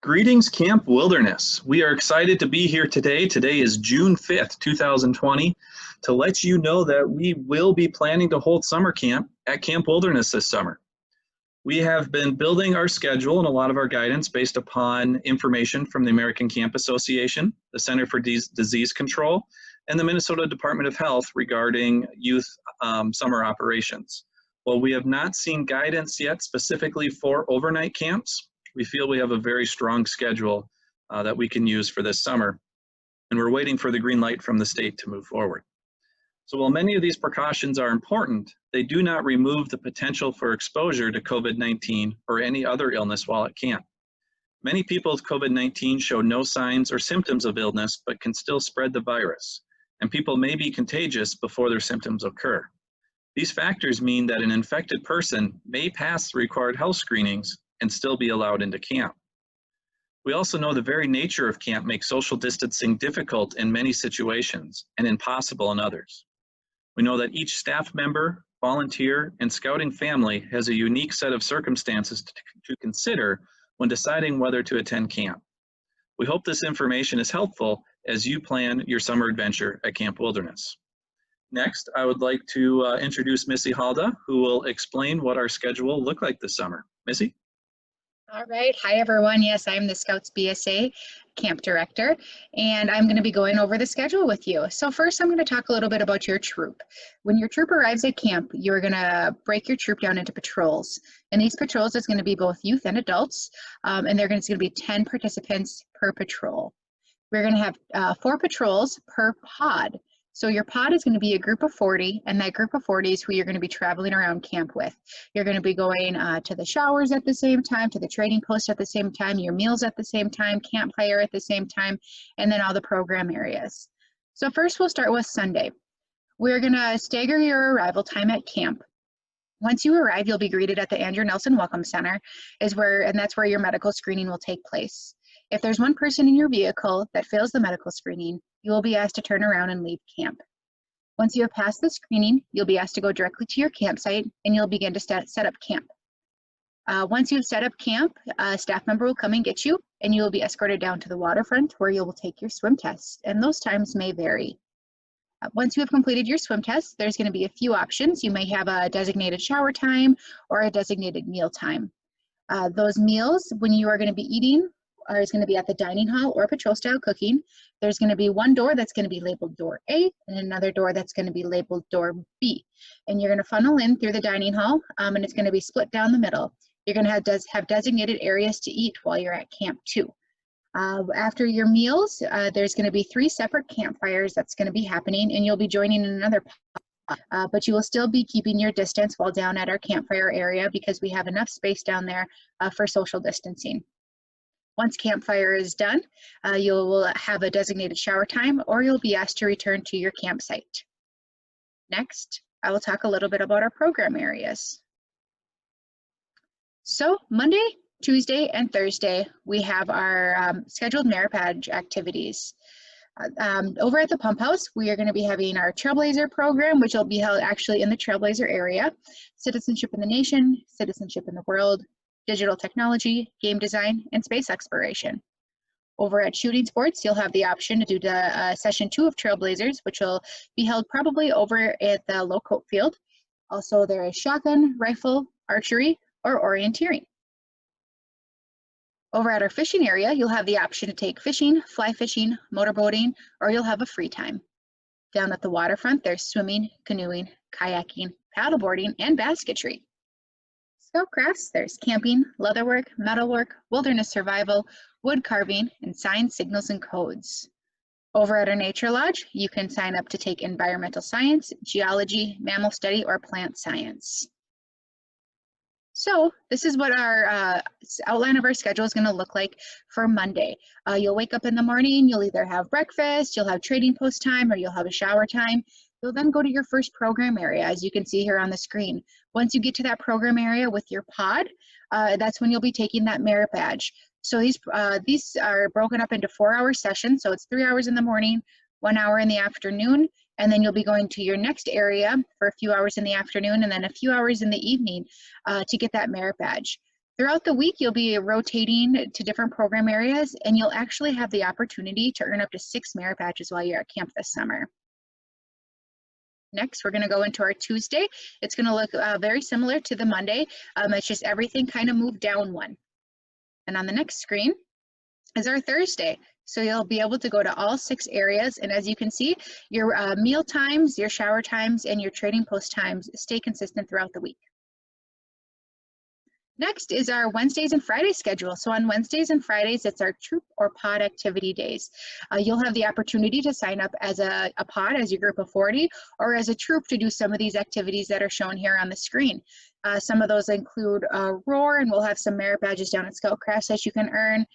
Greetings, Camp Wilderness. We are excited to be here today. Today is June 5th, 2020, to let you know that we will be planning to hold summer camp at Camp Wilderness this summer. We have been building our schedule and a lot of our guidance based upon information from the American Camp Association, the Center for Disease Control, and the Minnesota Department of Health regarding youth summer operations. While we have not seen guidance yet specifically for overnight camps, we feel we have a very strong schedule that we can use for this summer, and we're waiting for the green light from the state to move forward. So while many of these precautions are important, they do not remove the potential for exposure to COVID-19 or any other illness while at camp. Many people with COVID-19 show no signs or symptoms of illness, but can still spread the virus, and people may be contagious before their symptoms occur. These factors mean that an infected person may pass the required health screenings and still be allowed into camp. We also know the very nature of camp makes social distancing difficult in many situations and impossible in others. We know that each staff member, volunteer, and scouting family has a unique set of circumstances to consider when deciding whether to attend camp. We hope this information is helpful as you plan your summer adventure at Camp Wilderness. Next, I would like to introduce Missy Halda, who will explain what our schedule will look like this summer. Missy? All right. Hi, everyone. Yes, I'm the Scouts BSA Camp Director, and I'm going to be going over the schedule with you. So first, I'm going to talk a little bit about your troop. When your troop arrives at camp, you're going to break your troop down into patrols. And these patrols is going to be both youth and adults, and they're going to be 10 participants per patrol. We're going to have 4 patrols per pod. So your pod is going to be a group of 40, and that group of 40 is who you're going to be traveling around camp with. You're going to be going to the showers at the same time, to the trading post at the same time, your meals at the same time, campfire at the same time, and then all the program areas. So first we'll start with Sunday. We're going to stagger your arrival time at camp. Once you arrive, you'll be greeted at the Andrew Nelson Welcome Center, and that's where your medical screening will take place. If there's one person in your vehicle that fails the medical screening, you will be asked to turn around and leave camp. Once you have passed the screening, you'll be asked to go directly to your campsite, and you'll begin to set up camp. Once you've set up camp, a staff member will come and get you, and you will be escorted down to the waterfront where you will take your swim test, and those times may vary. Once you have completed your swim test, there's going to be a few options. You may have a designated shower time or a designated meal time. Those meals, when you are going to be eating, is going to be at the dining hall or patrol style cooking. There's going to be one door that's going to be labeled door A and another door that's going to be labeled door B. And you're going to funnel in through the dining hall, and it's going to be split down the middle. You're going to have designated areas to eat while you're at camp too. After your meals, there's going to be 3 separate campfires that's going to be happening, and you'll be joining in another pod, but you will still be keeping your distance while down at our campfire area because we have enough space down there for social distancing. Once campfire is done, you'll have a designated shower time, or you'll be asked to return to your campsite. Next, I will talk a little bit about our program areas. So Monday, Tuesday, and Thursday, we have our scheduled merit badge activities. Over at the pump house, we are going to be having our Trailblazer program, which will be held actually in the Trailblazer area, Citizenship in the Nation, Citizenship in the World, Digital Technology, Game Design, and Space Exploration. Over at Shooting Sports, you'll have the option to do the session 2 of Trailblazers, which will be held probably over at the Low Coat Field. Also, there is shotgun, rifle, archery, or orienteering. Over at our fishing area, you'll have the option to take fishing, fly fishing, motorboating, or you'll have a free time. Down at the waterfront, there's swimming, canoeing, kayaking, paddleboarding, and basketry. Scoutcrafts, there's camping, leatherwork, metalwork, wilderness survival, wood carving, and signs, signals, and codes. Over at our Nature Lodge, you can sign up to take environmental science, geology, mammal study, or plant science. So this is what our outline of our schedule is going to look like for Monday. You'll wake up in the morning, you'll either have breakfast, you'll have trading post time, or you'll have a shower time. You'll then go to your first program area, as you can see here on the screen. Once you get to that program area with your pod, that's when you'll be taking that merit badge. So these are broken up into 4-hour sessions. So it's 3 hours in the morning, 1 hour in the afternoon, and then you'll be going to your next area for a few hours in the afternoon and then a few hours in the evening to get that merit badge. Throughout the week, you'll be rotating to different program areas, and you'll actually have the opportunity to earn up to 6 merit badges while you're at camp this summer. Next, we're going to go into our Tuesday. It's going to look very similar to the Monday. It's just everything kind of moved down one. And on the next screen is our Thursday. So you'll be able to go to all 6 areas. And as you can see, your meal times, your shower times, and your trading post times stay consistent throughout the week. Next is our Wednesdays and Fridays schedule. So on Wednesdays and Fridays, it's our troop or pod activity days. You'll have the opportunity to sign up as a pod, as your group of 40, or as a troop to do some of these activities that are shown here on the screen. Some of those include roar, and we'll have some merit badges down at Scoutcraft that you can earn,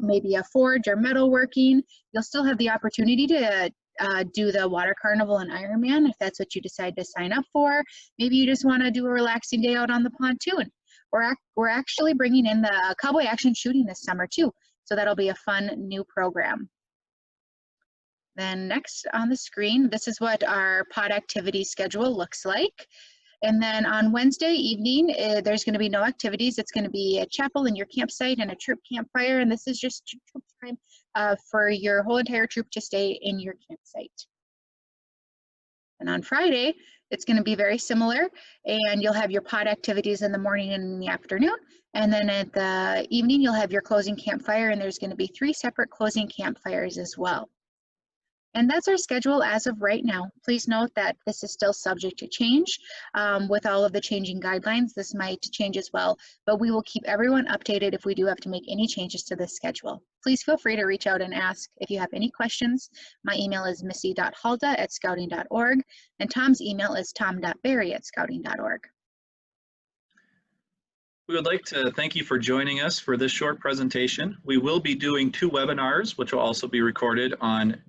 maybe a forge or metalworking. You'll still have the opportunity to do the water carnival and Ironman if that's what you decide to sign up for. Maybe you just want to do a relaxing day out on the pontoon. We're actually bringing in the cowboy action shooting this summer too, so that'll be a fun new program. Then next on the screen, this is what our pod activity schedule looks like. And then on Wednesday evening, there's going to be no activities. It's going to be a chapel in your campsite and a troop campfire, and this is just troop time for your whole entire troop to stay in your campsite. And on Friday, it's going to be very similar, and you'll have your pod activities in the morning and in the afternoon. And then at the evening, you'll have your closing campfire, and there's going to be 3 separate closing campfires as well. And that's our schedule as of right now. Please note that this is still subject to change. With all of the changing guidelines, this might change as well, but we will keep everyone updated if we do have to make any changes to this schedule. Please feel free to reach out and ask if you have any questions. My email is missy.halda@scouting.org, and Tom's email is tom.berry@scouting.org. We would like to thank you for joining us for this short presentation. We will be doing 2 webinars, which will also be recorded on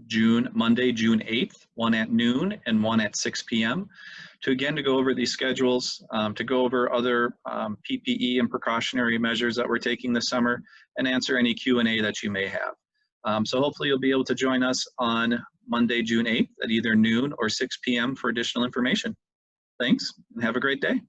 Monday, June 8th, one at noon and one at 6 p.m. To go over these schedules, to go over other PPE and precautionary measures that we're taking this summer, and answer any Q&A that you may have. So hopefully you'll be able to join us on Monday, June 8th at either noon or 6 p.m. for additional information. Thanks, and have a great day.